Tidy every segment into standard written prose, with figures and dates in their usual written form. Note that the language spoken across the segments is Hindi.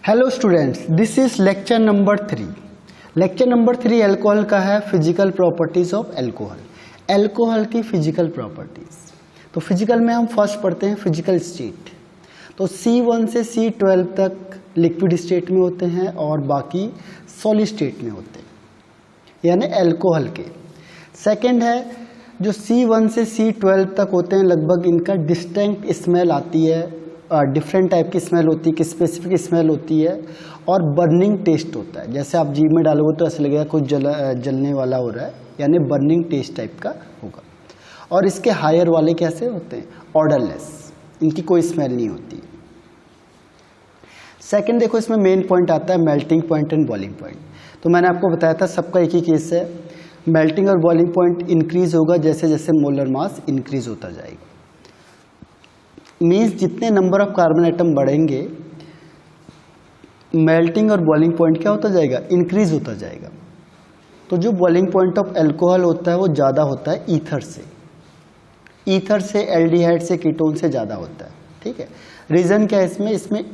Hello students, this is lecture number 3। Lecture number 3 alcohol का है, physical properties of alcohol. Alcohol की फिजिकल प्रॉपर्टीज। तो फिजिकल में हम फर्स्ट पढ़ते हैं फिजिकल स्टेट। तो C1 से C12 तक लिक्विड स्टेट में होते हैं और बाकी सॉलिड स्टेट में होते हैं, यानी अल्कोहल के। सेकंड है जो C1 से C12 तक होते हैं, लगभग इनका डिस्टिंक्ट स्मेल आती है, डिफरेंट टाइप की स्मेल होती है, स्पेसिफिक स्मेल होती है और बर्निंग टेस्ट होता है। जैसे आप जीभ में डालोगे तो ऐसा लगेगा कुछ जलने वाला हो रहा है, यानी बर्निंग टेस्ट टाइप का होगा। और इसके हायर वाले कैसे होते हैं? ऑर्डरलेस, इनकी कोई स्मेल नहीं होती। सेकंड देखो, इसमें मेन पॉइंट आता है melting point and boiling point. तो मैंने आपको बताया था सबका एक ही केस है, मेल्टिंग और बॉइलिंग पॉइंट इंक्रीज होगा जैसे जैसे मोलर मास इंक्रीज होता जाएगा। मीन्स जितने नंबर ऑफ कार्बन एटम बढ़ेंगे, मेल्टिंग और बॉइलिंग पॉइंट क्या होता जाएगा? इंक्रीज होता जाएगा। तो जो बॉइलिंग पॉइंट ऑफ अल्कोहल होता है वो ज़्यादा होता है ईथर से। ईथर से, एल्डिहाइड से, कीटोन से ज़्यादा होता है। ठीक है, रीज़न क्या है इसमें? इसमें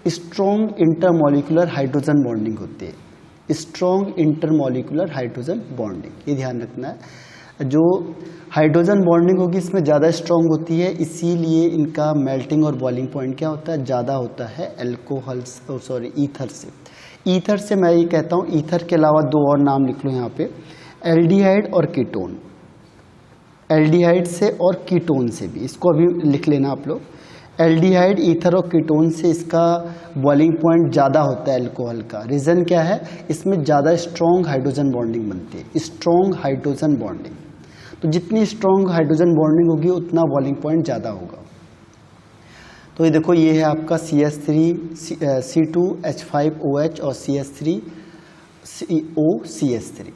स्ट्रॉन्ग इंटरमॉलिक्यूलर हाइड्रोजन बॉन्डिंग होती है। स्ट्रॉन्ग इंटरमॉलिक्यूलर हाइड्रोजन बॉन्डिंग, ये ध्यान रखना है। जो हाइड्रोजन बॉन्डिंग होगी इसमें ज़्यादा स्ट्रॉन्ग होती है, इसीलिए इनका मेल्टिंग और बॉइलिंग पॉइंट क्या होता है? ज़्यादा होता है अल्कोहल ईथर से। ईथर से मैं ये कहता हूँ, ईथर के अलावा दो और नाम लिख लो यहाँ पे, एल्डिहाइड और कीटोन। एल्डिहाइड से और कीटोन से भी, इसको अभी लिख लेना आप लोग। एल्डिहाइड, ईथर और कीटोन से इसका बॉइलिंग पॉइंट ज़्यादा होता है अल्कोहल का। रीज़न क्या है? इसमें ज़्यादा स्ट्रॉन्ग हाइड्रोजन बॉन्डिंग बनती है, स्ट्रॉन्ग हाइड्रोजन बॉन्डिंग। तो जितनी स्ट्रॉन्ग हाइड्रोजन बॉन्डिंग होगी उतना बॉइलिंग पॉइंट ज़्यादा होगा। तो ये देखो, ये है आपका CH3 C2H5OH और CH3COCH3।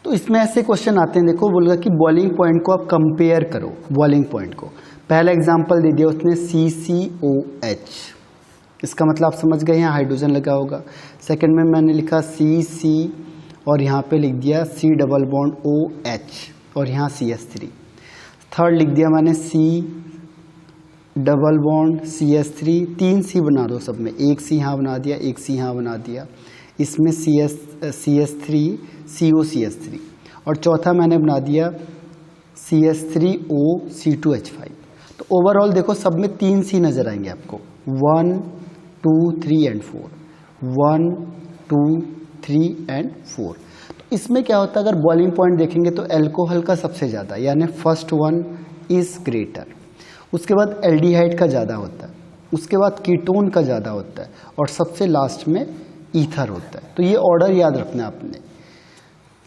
तो इसमें ऐसे क्वेश्चन आते हैं, देखो बोलेगा कि बॉइलिंग पॉइंट को आप कंपेयर करो। बॉइलिंग पॉइंट को पहला एग्जांपल दे दिया उसने CCOH, इसका मतलब आप समझ गए यहाँ हाइड्रोजन लगा होगा। सेकंड में मैंने लिखा CC और यहाँ पे लिख दिया C डबल बॉन्ड OH और यहाँ CH3। थर्ड लिख दिया मैंने C double bond CH3, 3 C बना दो सब में, एक C यहाँ बना दिया, एक C यहाँ बना दिया। इसमें CH3 COCH3 और चौथा मैंने बना दिया CH3O C2H5। तो ओवरऑल देखो सब में 3 C नजर आएंगे आपको, 1 2 3 एंड 4, 1 2 3 एंड 4। तो इसमें क्या होता है, अगर बॉइलिंग पॉइंट देखेंगे तो अल्कोहल का सबसे ज़्यादा, यानी फर्स्ट वन इज ग्रेटर। उसके बाद एल्डिहाइड का ज़्यादा होता है, उसके बाद कीटोन का ज़्यादा होता है और सबसे लास्ट में ईथर होता है। तो ये ऑर्डर याद रखना है आपने।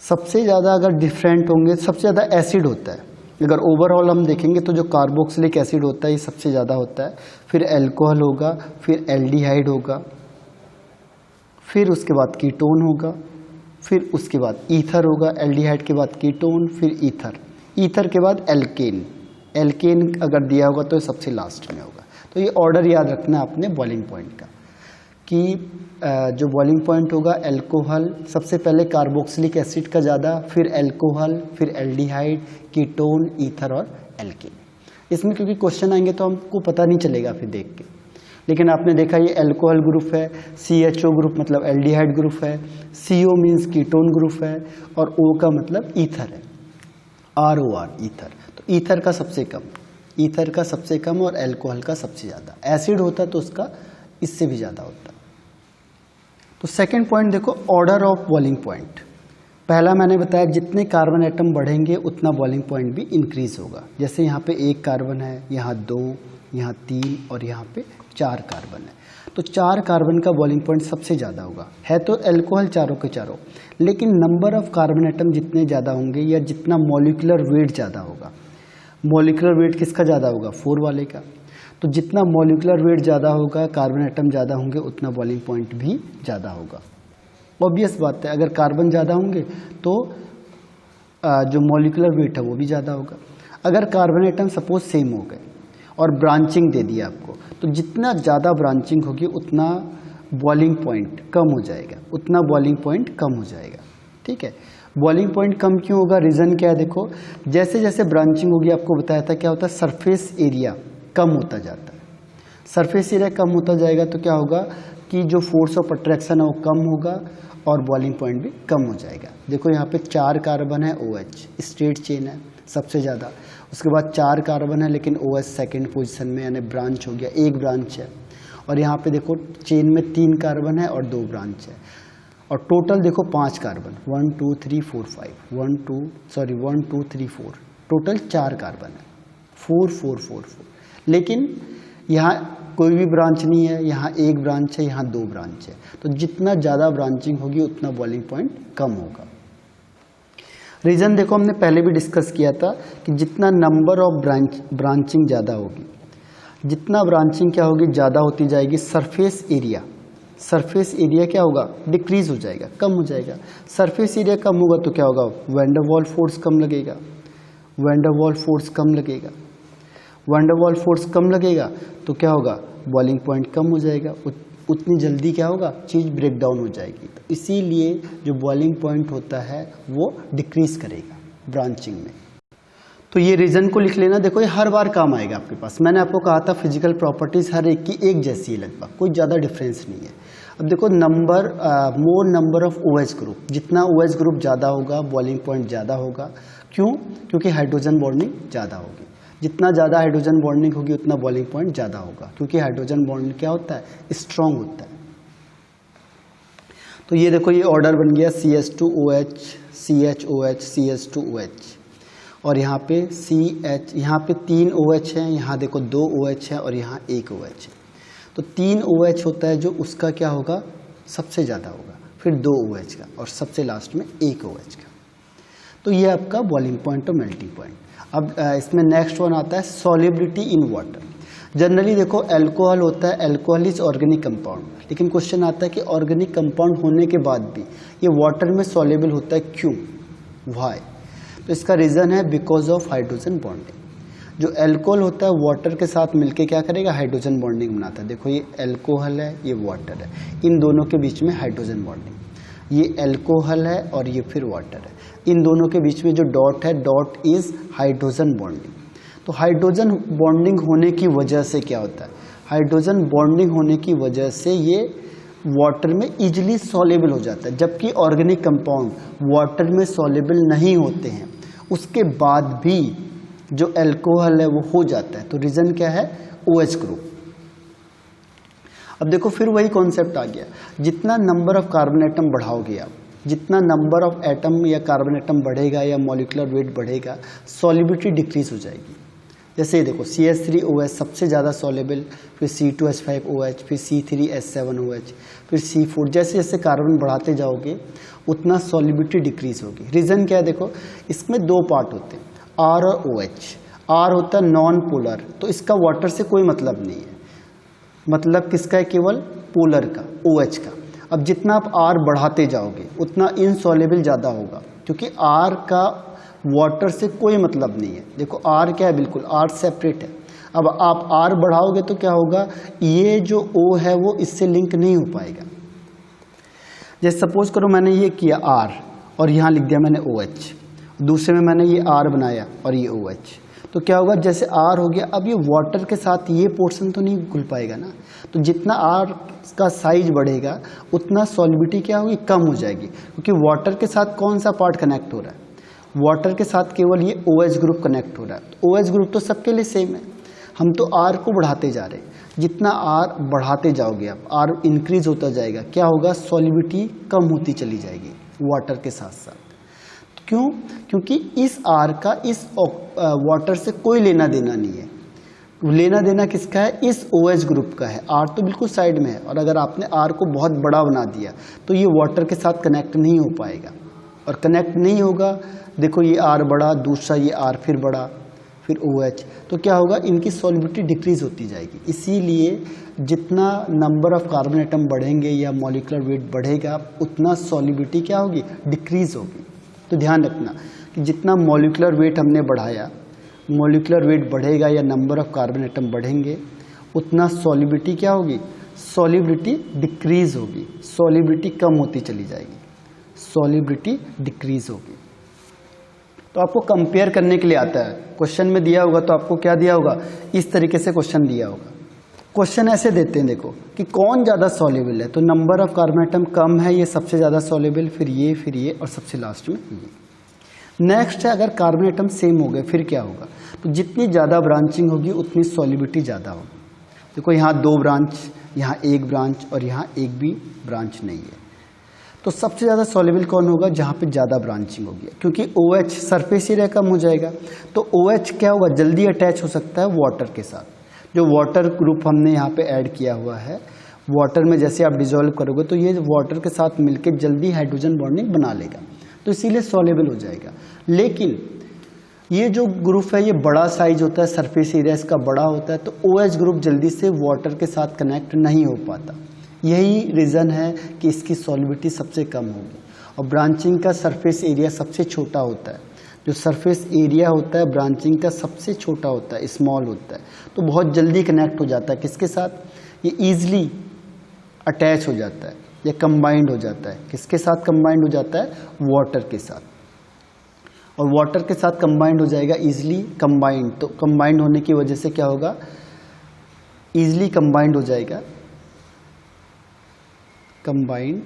सबसे ज़्यादा अगर डिफरेंट होंगे, सबसे ज़्यादा एसिड होता है। अगर ओवरऑल हम देखेंगे तो जो कार्बोक्सिलिक एसिड होता है ये सबसे ज़्यादा होता है, फिर अल्कोहल होगा, फिर एल्डिहाइड होगा, फिर उसके बाद कीटोन होगा, फिर उसके बाद ईथर होगा, एल्डिहाइड के बाद कीटोन, फिर ईथर, ईथर के बाद एल्केन। एल्केन अगर दिया होगा तो सबसे लास्ट में होगा। तो ये ऑर्डर याद रखना है आपने बॉइलिंग पॉइंट का, कि जो बॉइलिंग पॉइंट होगा अल्कोहल, सबसे पहले कार्बोक्सिलिक एसिड का ज़्यादा, फिर अल्कोहल, फिर एल्डिहाइड, कीटोन, ईथर और एल्केन। इसमें क्योंकि क्वेश्चन आएंगे तो हमको पता नहीं चलेगा फिर देख के, लेकिन आपने देखा ये अल्कोहल ग्रुप है, CHO ग्रुप मतलब एल्डिहाइड ग्रुप है, CO मीन्स कीटोन ग्रुप है और O का मतलब ईथर है, ROR ईथर। तो ईथर का सबसे कम, ईथर का सबसे कम और अल्कोहल का सबसे ज़्यादा। एसिड होता तो उसका इससे भी ज़्यादा होता। तो सेकंड पॉइंट देखो, ऑर्डर ऑफ बॉइलिंग पॉइंट। पहला मैंने बताया जितने कार्बन एटम बढ़ेंगे उतना बॉइलिंग पॉइंट भी इंक्रीज होगा। जैसे यहाँ पे 1 कार्बन है, यहाँ 2, यहाँ 3 और यहाँ पे 4 कार्बन है, तो 4 कार्बन का बॉइलिंग पॉइंट सबसे ज़्यादा होगा। है तो अल्कोहल चारों के चारों, लेकिन नंबर ऑफ कार्बन एटम जितने ज़्यादा होंगे या जितना मॉलिक्यूलर वेट ज़्यादा होगा, मॉलिक्यूलर वेट किसका ज़्यादा होगा? 4 वाले का। तो जितना मॉलिक्यूलर वेट ज़्यादा होगा, कार्बन एटम ज़्यादा होंगे, उतना बॉइलिंग पॉइंट भी ज़्यादा होगा। ऑब्वियस बात है, अगर कार्बन ज़्यादा होंगे तो जो मॉलिक्यूलर वेट है वो भी ज़्यादा होगा। अगर कार्बन एटम सपोज सेम हो गए और ब्रांचिंग दे दिया आपको, तो जितना ज़्यादा ब्रांचिंग होगी उतना बॉइलिंग पॉइंट कम हो जाएगा, उतना बॉइलिंग पॉइंट कम हो जाएगा। ठीक है, बॉइलिंग पॉइंट कम क्यों होगा? रीज़न क्या है? देखो, जैसे जैसे ब्रांचिंग होगी, आपको बताया था क्या होता है, सरफेस एरिया कम होता जाता है। सरफेस एरिया कम होता जाएगा तो क्या होगा कि जो फोर्स ऑफ अट्रैक्शन है वो कम होगा और बॉइलिंग पॉइंट भी कम हो जाएगा। देखो यहाँ पे 4 कार्बन है, OH स्ट्रेट चेन है सबसे ज़्यादा, उसके बाद 4 कार्बन है लेकिन OH सेकेंड पोजीशन में, यानी ब्रांच हो गया, एक ब्रांच है। और यहाँ पे देखो चेन में 3 कार्बन है और 2 ब्रांच है, और टोटल देखो 5 कार्बन, 1 2 3 4 5 1 2 3 4, टोटल 4 कार्बन है, 4 4 4 4। लेकिन यहाँ कोई भी ब्रांच नहीं है, यहाँ एक ब्रांच है, यहाँ 2 ब्रांच है। तो जितना ज़्यादा ब्रांचिंग होगी उतना बॉइलिंग पॉइंट कम होगा। रीज़न देखो हमने पहले भी डिस्कस किया था कि जितना नंबर ऑफ ब्रांचिंग ज़्यादा होगी, जितना ब्रांचिंग क्या होगी ज़्यादा होती जाएगी, सरफेस एरिया क्या होगा, डिक्रीज हो जाएगा, कम हो जाएगा। सरफेस एरिया कम होगा तो क्या होगा, वैन डर वाल्स फोर्स कम लगेगा, वैन डर वाल्स फोर्स कम लगेगा, वैन डर वाल्स फोर्स कम लगेगा तो क्या होगा, बॉइलिंग पॉइंट कम हो जाएगा, उतनी जल्दी क्या होगा, चीज़ ब्रेक डाउन हो जाएगी। तो इसीलिए जो बॉइलिंग पॉइंट होता है वो डिक्रीज करेगा ब्रांचिंग में। तो ये रीज़न को लिख लेना, देखो ये हर बार काम आएगा आपके पास। मैंने आपको कहा था फिजिकल प्रॉपर्टीज़ हर एक की एक जैसी है लगभग, कोई ज़्यादा डिफरेंस नहीं है। अब देखो मोर नंबर ऑफ OH ग्रुप, जितना OH ग्रुप ज़्यादा होगा बॉइलिंग पॉइंट ज़्यादा होगा। क्यों? क्योंकि हाइड्रोजन बॉन्डिंग ज़्यादा होगी, जितना ज़्यादा हाइड्रोजन बॉन्डिंग होगी उतना बॉइलिंग पॉइंट ज़्यादा होगा, क्योंकि हाइड्रोजन बॉन्ड क्या होता है, स्ट्रॉन्ग होता है। तो ये देखो ये ऑर्डर बन गया, CH2OH CHOH CH2OH, और यहाँ पे CH, यहाँ पे 3 OH हैं, यहाँ देखो 2 OH है और यहाँ 1 OH है। तो 3 OH होता है जो उसका क्या होगा, सबसे ज़्यादा होगा, फिर 2 OH का, और सबसे लास्ट में 1 OH का। तो ये आपका बॉइलिंग पॉइंट और मेल्टिंग पॉइंट। अब इसमें नेक्स्ट वन आता है सॉल्युबिलिटी इन वाटर। जनरली देखो अल्कोहल होता है, अल्कोहल इज ऑर्गेनिक कंपाउंड, लेकिन क्वेश्चन आता है कि ऑर्गेनिक कंपाउंड होने के बाद भी ये वाटर में सॉल्युबल होता है, क्यों, व्हाई? तो इसका रीज़न है बिकॉज ऑफ हाइड्रोजन बॉन्डिंग। जो अल्कोहल होता है वाटर के साथ मिलके क्या करेगा, हाइड्रोजन बॉन्डिंग बनाता है। देखो ये अल्कोहल है, ये वाटर है, इन दोनों के बीच में हाइड्रोजन बॉन्डिंग, ये अल्कोहल है और ये फिर वाटर है, इन दोनों के बीच में जो डॉट है, डॉट इज हाइड्रोजन बॉन्डिंग। तो हाइड्रोजन बॉन्डिंग होने की वजह से क्या होता है, हाइड्रोजन बॉन्डिंग होने की वजह से ये वाटर में इजीली सॉल्युबल हो जाता है, जबकि ऑर्गेनिक कंपाउंड वाटर में सॉल्युबल नहीं होते हैं, उसके बाद भी जो अल्कोहल है वो हो जाता है। तो रीज़न क्या है, OH ग्रुप। अब देखो फिर वही कॉन्सेप्ट आ गया, जितना नंबर ऑफ कार्बन एटम बढ़ाओगे आप, जितना नंबर ऑफ एटम या कार्बन एटम बढ़ेगा या मॉलिक्यूलर वेट बढ़ेगा, सॉल्युबिलिटी डिक्रीज हो जाएगी। जैसे ये देखो CH3OH सबसे ज़्यादा सॉल्युबल, फिर C2H5OH, फिर C3H7OH, फिर C4, जैसे जैसे कार्बन बढ़ाते जाओगे उतना सॉल्युबिलिटी डिक्रीज होगी। रीज़न क्या है, देखो इसमें 2 पार्ट होते हैं, R और OH। R होता है नॉन पोलर, तो इसका वाटर से कोई मतलब नहीं है, मतलब किसका है, केवल पोलर का, OH का। अब जितना आप R बढ़ाते जाओगे उतना इनसॉल्युबल ज़्यादा होगा, क्योंकि R का वाटर से कोई मतलब नहीं है। देखो R क्या है, बिल्कुल R सेपरेट है। अब आप R बढ़ाओगे तो क्या होगा, ये जो O है वो इससे लिंक नहीं हो पाएगा। जैसे सपोज करो मैंने ये किया R और यहाँ लिख दिया मैंने OH, दूसरे में मैंने ये R बनाया और ये OH, तो क्या होगा, जैसे R हो गया, अब ये वाटर के साथ ये पोर्शन तो नहीं घुल पाएगा ना। तो जितना R का साइज बढ़ेगा उतना सॉल्युबिलिटी क्या होगी, कम हो जाएगी, क्योंकि वाटर के साथ कौन सा पार्ट कनेक्ट हो रहा है, वाटर के साथ केवल ये OH ग्रुप कनेक्ट हो रहा है। तो OH ग्रुप तो सबके लिए सेम है, हम तो R को बढ़ाते जा रहे हैं। जितना R बढ़ाते जाओगे आप, R इंक्रीज होता जाएगा, क्या होगा, सॉल्युबिलिटी कम होती चली जाएगी वाटर के साथ साथ। क्यों? क्योंकि इस R का इस वाटर से कोई लेना देना नहीं है, लेना देना किसका है, इस OH ग्रुप का है। R तो बिल्कुल साइड में है, और अगर आपने R को बहुत बड़ा बना दिया तो ये वाटर के साथ कनेक्ट नहीं हो पाएगा, और कनेक्ट नहीं होगा, देखो ये R बड़ा, दूसरा ये R फिर बड़ा, फिर OH, तो क्या होगा, इनकी सॉल्युबिलिटी डिक्रीज होती जाएगी। इसीलिए जितना नंबर ऑफ कार्बन एटम बढ़ेंगे या मॉलिक्यूलर वेट बढ़ेगा उतना सॉल्युबिलिटी क्या होगी, डिक्रीज होगी। तो ध्यान रखना कि जितना मॉलिक्यूलर वेट हमने बढ़ाया, मॉलिक्यूलर वेट बढ़ेगा या नंबर ऑफ कार्बन एटम बढ़ेंगे, उतना सॉल्युबिलिटी क्या होगी, सॉल्युबिलिटी डिक्रीज होगी, सॉल्युबिलिटी कम होती चली जाएगी, सॉल्युबिलिटी डिक्रीज होगी। तो आपको कंपेयर करने के लिए आता है, क्वेश्चन में दिया होगा तो आपको क्या दिया होगा, इस तरीके से क्वेश्चन दिया होगा। क्वेश्चन ऐसे देते हैं देखो कि कौन ज़्यादा सॉल्युबल है, तो नंबर ऑफ कार्बन एटम कम है, ये सबसे ज़्यादा सॉल्युबल, फिर ये और सबसे लास्ट में ये। नेक्स्ट है अगर कार्बन एटम सेम हो गए फिर क्या होगा, तो जितनी ज़्यादा ब्रांचिंग होगी उतनी सॉल्युबिलिटी ज़्यादा होगी। देखो यहाँ 2 ब्रांच, यहाँ 1 ब्रांच और यहाँ एक भी ब्रांच नहीं है, तो सबसे ज़्यादा सॉल्युबल कौन होगा, जहाँ पे ज़्यादा ब्रांचिंग होगी, क्योंकि OH सरफेस एरिया कम हो जाएगा, तो OH क्या होगा, जल्दी अटैच हो सकता है वाटर के साथ। जो वाटर ग्रुप हमने यहाँ पे ऐड किया हुआ है, वाटर में जैसे आप डिजोल्व करोगे तो ये वाटर के साथ मिलकर जल्दी हाइड्रोजन बॉन्डिंग बना लेगा, तो इसीलिए सॉल्युबल हो जाएगा। लेकिन ये जो ग्रुप है ये बड़ा साइज होता है, सरफेस एरिया इसका बड़ा होता है, तो OH ग्रुप जल्दी से वाटर के साथ कनेक्ट नहीं हो पाता। यही रीज़न है कि इसकी सॉल्युबिलिटी सबसे कम होगी। और ब्रांचिंग का सरफेस एरिया सबसे छोटा होता है, जो सरफेस एरिया होता है ब्रांचिंग का सबसे छोटा होता है, स्मॉल होता है, तो बहुत जल्दी कनेक्ट हो जाता है किसके साथ, ये ईजिली अटैच हो जाता है या कंबाइंड हो जाता है। किसके साथ कंबाइंड हो जाता है, वाटर के साथ, और वाटर के साथ कंबाइंड हो जाएगा ईजिली कंबाइंड, तो कंबाइंड होने की वजह से क्या होगा, ईजिली कंबाइंड हो जाएगा, combined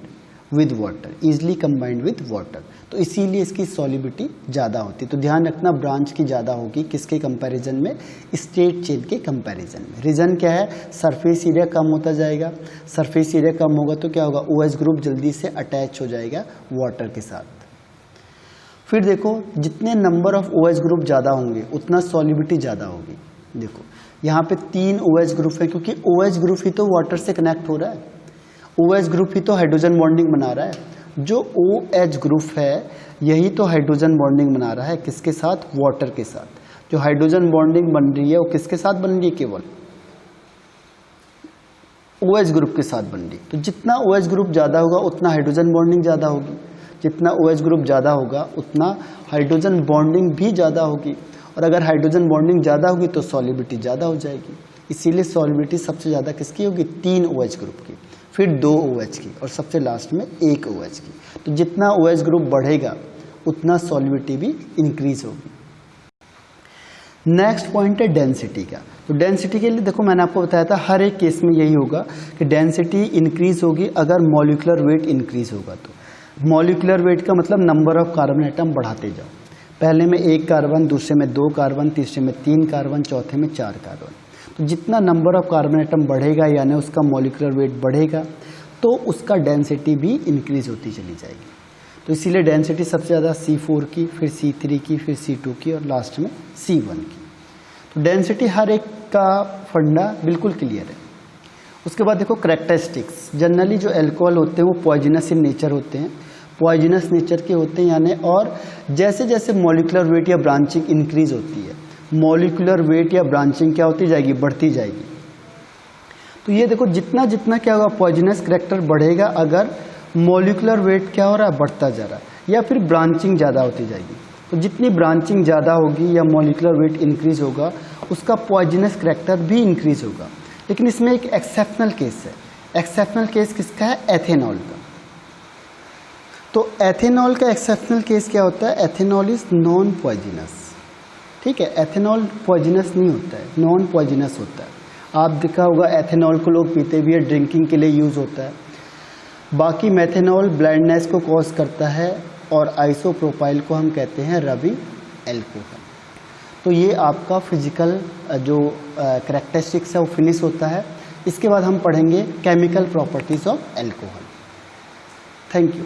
with water, easily combined with water, तो इसीलिए इसकी सॉल्युबिलिटी ज़्यादा होती है। तो ध्यान रखना ब्रांच की ज़्यादा होगी किसके कंपैरिजन में, स्ट्रेट चेन के कंपैरिजन में। रीज़न क्या है, सरफेस एरिया कम होता जाएगा, सरफेस एरिया कम होगा तो क्या होगा, OH ग्रुप जल्दी से अटैच हो जाएगा वाटर के साथ। फिर देखो जितने नंबर ऑफ OH ग्रुप ज़्यादा होंगे उतना सॉल्युबिलिटी ज़्यादा होगी। देखो यहाँ पे 3 OH ग्रुप है, क्योंकि OH ग्रुप ही तो वाटर से कनेक्ट हो रहा है, OH ग्रुप ही तो हाइड्रोजन बॉन्डिंग बना रहा है। जो OH ग्रुप है यही तो हाइड्रोजन बॉन्डिंग बना रहा है, किसके साथ, वाटर के साथ। जो हाइड्रोजन बॉन्डिंग बन रही है वो किसके साथ बन रही है, केवल OH ग्रुप के साथ बन रही है। तो जितना OH ग्रुप ज़्यादा होगा उतना हाइड्रोजन बॉन्डिंग ज़्यादा होगी, जितना OH ग्रुप ज़्यादा होगा उतना हाइड्रोजन बॉन्डिंग भी ज़्यादा होगी, और अगर हाइड्रोजन बॉन्डिंग ज़्यादा होगी तो सॉल्युबिलिटी ज़्यादा हो जाएगी। इसीलिए सॉल्युबिलिटी सबसे ज़्यादा किसकी होगी, 3 OH ग्रुप की, फिर 2 OH की, और सबसे लास्ट में 1 OH की। तो जितना OH ग्रुप बढ़ेगा उतना सॉल्युबिलिटी भी इंक्रीज होगी। नेक्स्ट पॉइंट है डेंसिटी का। तो डेंसिटी के लिए देखो मैंने आपको बताया था हर एक केस में यही होगा कि डेंसिटी इंक्रीज होगी अगर मॉलिक्यूलर वेट इंक्रीज होगा। तो मॉलिक्यूलर वेट का मतलब नंबर ऑफ कार्बन एटम बढ़ाते जाओ, पहले में 1 कार्बन, दूसरे में 2 कार्बन, तीसरे में 3 कार्बन, चौथे में 4 कार्बन। तो जितना नंबर ऑफ कार्बन एटम बढ़ेगा यानी उसका मॉलिक्यूलर वेट बढ़ेगा तो उसका डेंसिटी भी इंक्रीज होती चली जाएगी। तो इसीलिए डेंसिटी सबसे ज़्यादा C4 की, फिर C3 की, फिर C2 की और लास्ट में C1 की। तो डेंसिटी हर एक का फंडा बिल्कुल क्लियर है। उसके बाद देखो कैरेक्टरिस्टिक्स। जनरली जो अल्कोहल होते हैं वो पॉइजनस इन नेचर होते हैं, पॉइजनस नेचर के होते हैं यानी, और जैसे जैसे मॉलिक्यूलर वेट या ब्रांचिंग इंक्रीज होती है, मॉलिक्यूलर वेट या ब्रांचिंग क्या होती जाएगी, बढ़ती जाएगी। तो ये देखो जितना जितना क्या होगा, पॉइजनस कैरेक्टर बढ़ेगा अगर मॉलिक्यूलर वेट क्या हो रहा है, बढ़ता जा रहा है, या फिर ब्रांचिंग ज़्यादा होती जाएगी। तो जितनी ब्रांचिंग ज़्यादा होगी या मॉलिक्यूलर वेट इंक्रीज होगा उसका पॉइजनस कैरेक्टर भी इंक्रीज होगा। लेकिन इसमें एक एक्सेप्शनल केस है। एक्सेप्शनल केस किसका है, एथेनॉल का। तो एथेनॉल का एक्सेप्शनल केस क्या होता है, एथेनॉल इज नॉन पॉइजनस। ठीक है, एथेनॉल पॉइजनस नहीं होता है, नॉन पॉइजनस होता है। आप देखा होगा एथेनॉल को लोग पीते भी है, ड्रिंकिंग के लिए यूज़ होता है। बाकी मेथेनॉल ब्लाइंडनेस को कॉज करता है और आइसोप्रोपाइल को हम कहते हैं रबिंग एल्कोहल। तो ये आपका फिजिकल जो कैरेक्टरिस्टिक्स है वो फिनिश होता है। इसके बाद हम पढ़ेंगे chemical properties of alcohol. Thank you.